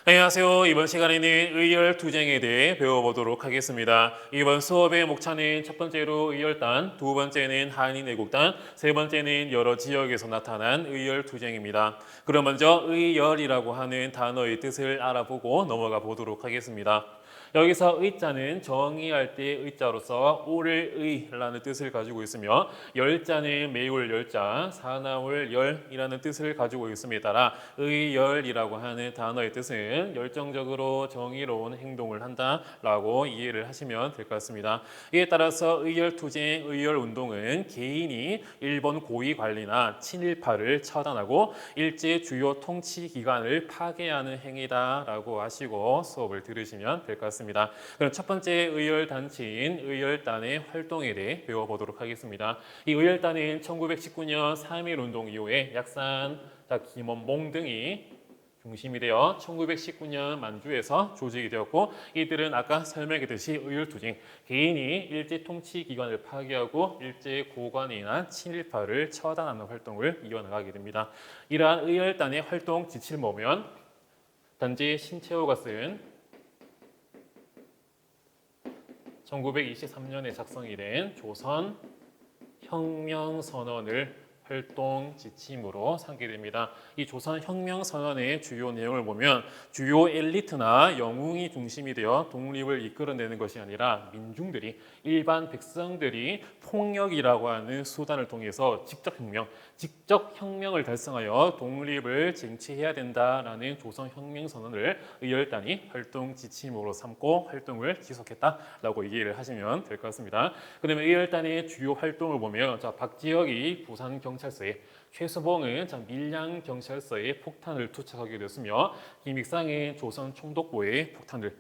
안녕하세요. 이번 시간에는 의열투쟁에 대해 배워보도록 하겠습니다. 이번 수업의 목차는 첫 번째로 의열단, 두 번째는 한인애국단, 세 번째는 여러 지역에서 나타난 의열투쟁입니다. 그럼 먼저 의열이라고 하는 단어의 뜻을 알아보고 넘어가 보도록 하겠습니다. 여기서 의자는 정의할 때 의자로서 오를 의라는 뜻을 가지고 있으며 열자는 매울 열자, 사나울 열이라는 뜻을 가지고 있음에 따라 의열이라고 하는 단어의 뜻은 열정적으로 정의로운 행동을 한다라고 이해를 하시면 될 것 같습니다. 이에 따라서 의열투쟁, 의열운동은 개인이 일본 고위 관리나 친일파를 처단하고 일제 주요 통치 기관을 파괴하는 행위다라고 하시고 수업을 들으시면 될 것 같습니다. 그럼 첫 번째 의열단체인 의열단의 활동에 대해 배워보도록 하겠습니다. 이 의열단은 1919년 3.1운동 이후에 약산, 김원봉 등이 중심이 되어 1919년 만주에서 조직이 되었고, 이들은 아까 설명했듯이 의열투쟁, 개인이 일제 통치기관을 파괴하고 일제 고관이나 친일파를 처단하는 활동을 이어나가게 됩니다. 이러한 의열단의 활동 지침을 보면 단지 신채호가 쓴 1923년에 작성이 된 조선 혁명선언을 활동 지침으로 삼게 됩니다. 이 조선 혁명선언의 주요 내용을 보면 주요 엘리트나 영웅이 중심이 되어 독립을 이끌어내는 것이 아니라 민중들이, 일반 백성들이 폭력이라고 하는 수단을 통해서 직접 혁명을 달성하여 독립을 쟁취해야 된다라는 조선 혁명선언을 의열단이 활동 지침으로 삼고 활동을 지속했다라고 이해를 하시면 될 것 같습니다. 그다음에 의열단의 주요 활동을 보면 박지혁이 부산 경찰서에, 최수봉은 밀양 경찰서에 폭탄을 투척하게 되었으며, 김익상은 조선 총독부에 폭탄을,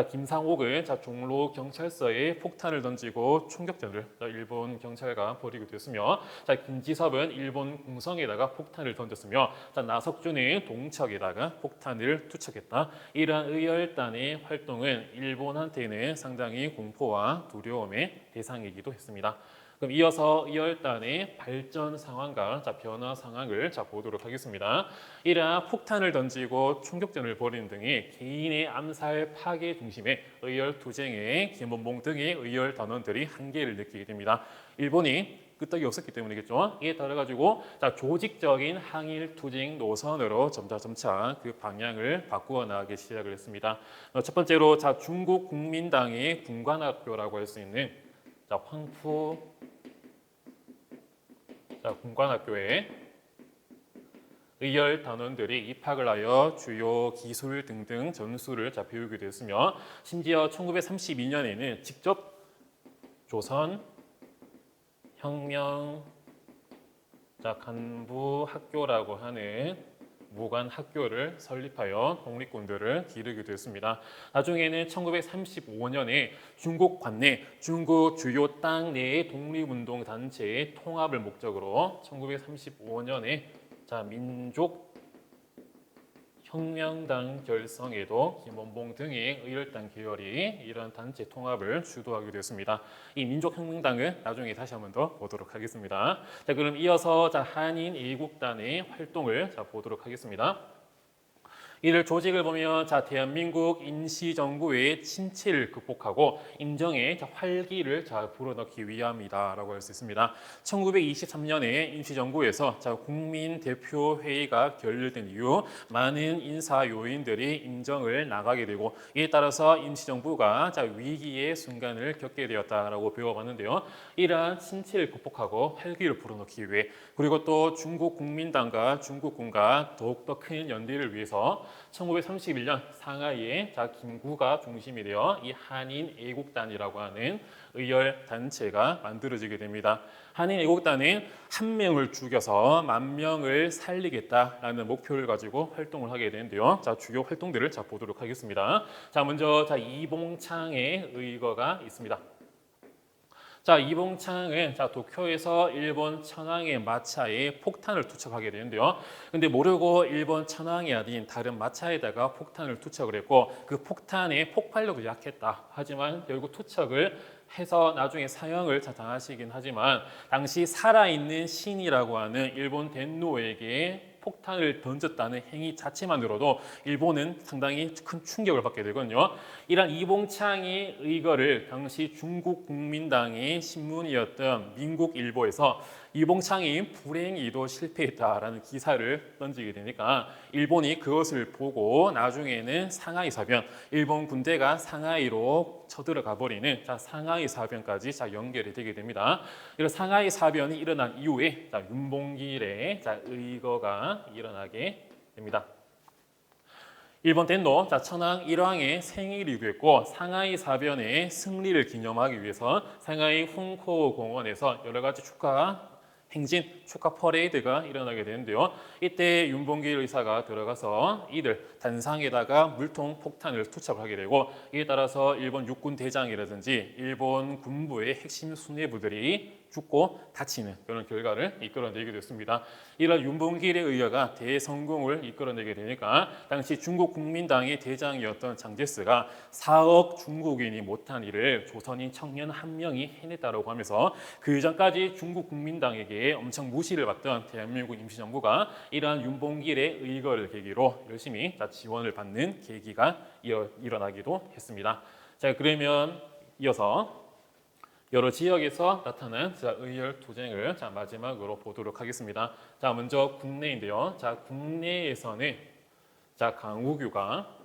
김상옥은 종로 경찰서에 폭탄을 던지고 총격전을 일본 경찰과 벌이게 되었으며, 김지섭은 일본 궁성에다가 폭탄을 던졌으며, 나석준은 동척에다가 폭탄을 투척했다. 이러한 의열단의 활동은 일본한테는 상당히 공포와 두려움의 대상이기도 했습니다. 그럼 이어서 의열단의 발전 상황과 변화 상황을 보도록 하겠습니다. 이러한 폭탄을 던지고 총격전을 벌이는 등의 개인의 암살 파괴 중심의 의열투쟁에 김원봉 등의 의열 단원들이 한계를 느끼게 됩니다. 일본이 끄떡이 없었기 때문이겠죠. 이에 따라 가지고 조직적인 항일 투쟁 노선으로 점차 그 방향을 바꾸어 나가기 시작을 했습니다. 첫 번째로 중국 국민당의 군관학교라고 할 수 있는 황푸 군관학교에 의열 단원들이 입학을 하여 주요 기술 등등 전수를 배우게 되었으며, 심지어 1932년에는 직접 조선 혁명 간부 학교라고 하는 무관 학교를 설립하여 독립군들을 기르게 되었습니다. 나중에는 1935년에 중국 관내, 중국 주요 땅 내의 독립운동 단체의 통합을 목적으로 1935년에 민족 혁명당 결성에도 김원봉 등의 의열단 계열이 이런 단체 통합을 주도하게 되었습니다. 이 민족혁명당은 나중에 다시 한번 더 보도록 하겠습니다. 그럼 이어서 한인애국단의 활동을 보도록 하겠습니다. 이를 조직을 보면 대한민국 임시정부의 침체를 극복하고 인정의 활기를 불어넣기 위함이다라고 할 수 있습니다. 1923년에 임시정부에서 국민대표회의가 결렬된 이후 많은 인사 요인들이 인정을 나가게 되고, 이에 따라서 임시정부가 위기의 순간을 겪게 되었다라고 배워봤는데요. 이러한 침체를 극복하고 활기를 불어넣기 위해, 그리고 또 중국 국민당과 중국군과 더욱더 큰 연대를 위해서 1931년 상하이에 김구가 중심이 되어 이 한인애국단이라고 하는 의열 단체가 만들어지게 됩니다. 한인애국단은 한 명을 죽여서 10,000명을 살리겠다라는 목표를 가지고 활동을 하게 되는데요. 주요 활동들을 보도록 하겠습니다. 먼저 이봉창의 의거가 있습니다. 이봉창은 도쿄에서 일본 천황의 마차에 폭탄을 투척하게 되는데요. 근데 모르고 일본 천황이 아닌 다른 마차에다가 폭탄을 투척을 했고, 그 폭탄의 폭발력도 약했다. 하지만 결국 투척을 해서 나중에 사형을 당하시긴 하지만, 당시 살아있는 신이라고 하는 일본 덴노에게 폭탄을 던졌다는 행위 자체만으로도 일본은 상당히 큰 충격을 받게 되거든요. 이러한 이봉창의 의거를 당시 중국 국민당의 신문이었던 민국일보에서 이봉창이 불행히도 실패했다라는 기사를 던지게 되니까 일본이 그것을 보고 나중에는 상하이 사변, 일본 군대가 상하이로 쳐들어가 버리는 상하이 사변까지 연결이 되게 됩니다. 이런 상하이 사변이 일어난 이후에 윤봉길의 의거가 일어나게 됩니다. 일본 텐도 천황 일왕의 생일이기도 했고 상하이 사변의 승리를 기념하기 위해서 상하이 훈코 공원에서 여러 가지 축하 행진, 축하 퍼레이드가 일어나게 되는데요. 이때 윤봉길 의사가 들어가서 이들 단상에다가 물통 폭탄을 투척을 하게 되고 이에 따라서 일본 육군 대장이라든지 일본 군부의 핵심 수뇌부들이 죽고 다치는 그런 결과를 이끌어내게 됐습니다. 이런 윤봉길의 의거가 대성공을 이끌어내게 되니까 당시 중국 국민당의 대장이었던 장제스가 4억 중국인이 못한 일을 조선인 청년 한 명이 해냈다고 하면서 그 이전까지 중국 국민당에게 엄청 무시를 받던 대한민국 임시정부가 이러한 윤봉길의 의거를 계기로 열심히 지원을 받는 계기가 일어나기도 했습니다. 자, 그러면 이어서 여러 지역에서 나타난 의열 투쟁을 마지막으로 보도록 하겠습니다. 자, 먼저 국내인데요. 자, 국내에서는 강우규가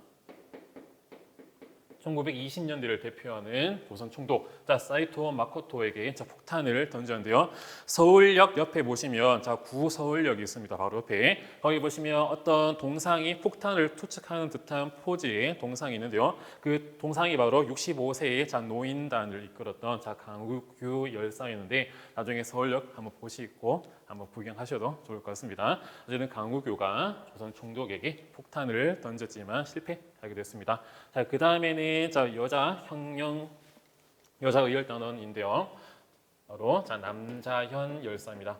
1920년대를 대표하는 조선 총독 사이토 마코토에게 폭탄을 던졌는데요. 서울역 옆에 보시면 구서울역이 있습니다. 바로 옆에 거기 보시면 어떤 동상이 폭탄을 투척하는 듯한 포즈의 동상이 있는데요. 그 동상이 바로 65세의 노인단을 이끌었던 강우규 열사였는데 나중에 서울역 한번 보시고 한번 구경하셔도 좋을 것 같습니다. 어쨌든 강우규가 조선 총독에게 폭탄을 던졌지만 실패하게 됐습니다. 자, 그 다음에는 여자 의열단원인데요. 바로 남자현 열사입니다.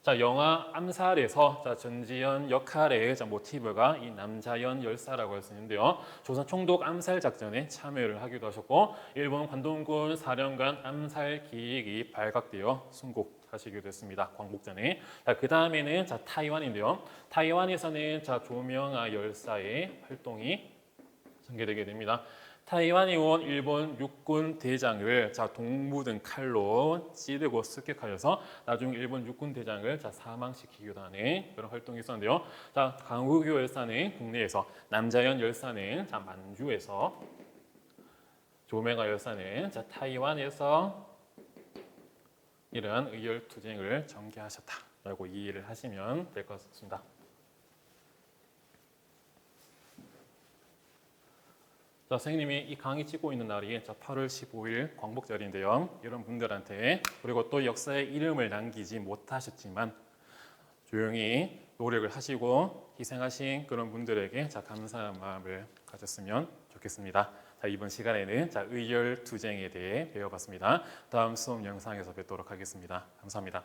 자, 영화 암살에서 전지현 역할의 모티브가 이 남자현 열사라고 할 수 있는데요. 조선 총독 암살 작전에 참여를 하기도 하셨고 일본 관동군 사령관 암살 계획이 발각되어 순국하시기도 했습니다. 광복전에. 자, 그 다음에는 타이완인데요. 타이완에서는 조명아 열사의 활동이 전개되게 됩니다. 타이완에 온 일본 육군 대장을 동무든 칼로 찌르고 습격하여서 나중에 일본 육군 대장을 사망시키기도 하는 그런 활동이 있었는데요. 강우규 열사는 국내에서, 남자현 열사는 만주에서, 조명아 열사는 타이완에서 이러한 의열 투쟁을 전개하셨다라고 이해를 하시면 될 것 같습니다. 선생님이 이 강의 찍고 있는 날이 8월 15일 광복절인데요. 이런 분들한테 그리고 또 역사에 이름을 남기지 못하셨지만 조용히 노력을 하시고 희생하신 그런 분들에게 감사한 마음을 가졌으면 좋겠습니다. 이번 시간에는 의열 투쟁에 대해 배워봤습니다. 다음 수업 영상에서 뵙도록 하겠습니다. 감사합니다.